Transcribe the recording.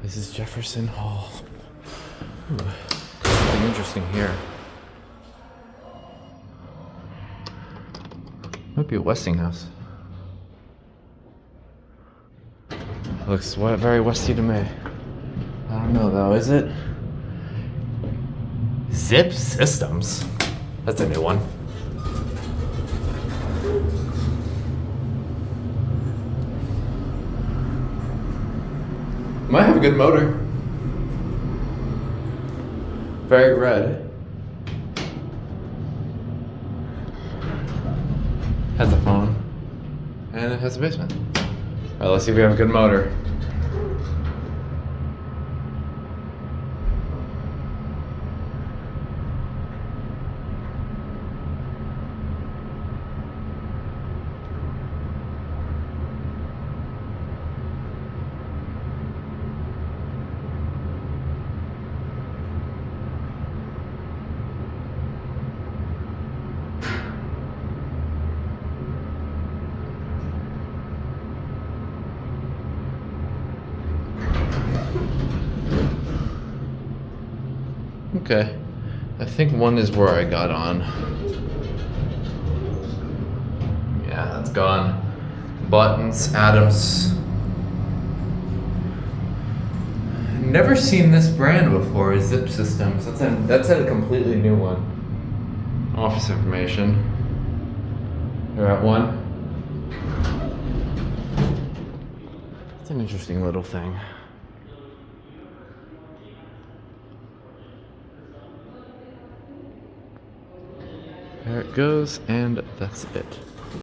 This is Jefferson Hall. Ooh, something interesting here. Might be a Westinghouse. Looks very Westy to me. I don't know though, is it? Zip Systems? That's a new one. Might have a good motor. Very red. Has a phone. And it has a basement. Alright, let's see if we have a good motor. Okay, I think one is where I got on. Yeah, that's gone. Buttons, Adams. Never seen this brand before, Zip Systems. That's a completely new one. Office information. You're at one. It's an interesting little thing. There it goes, and that's it.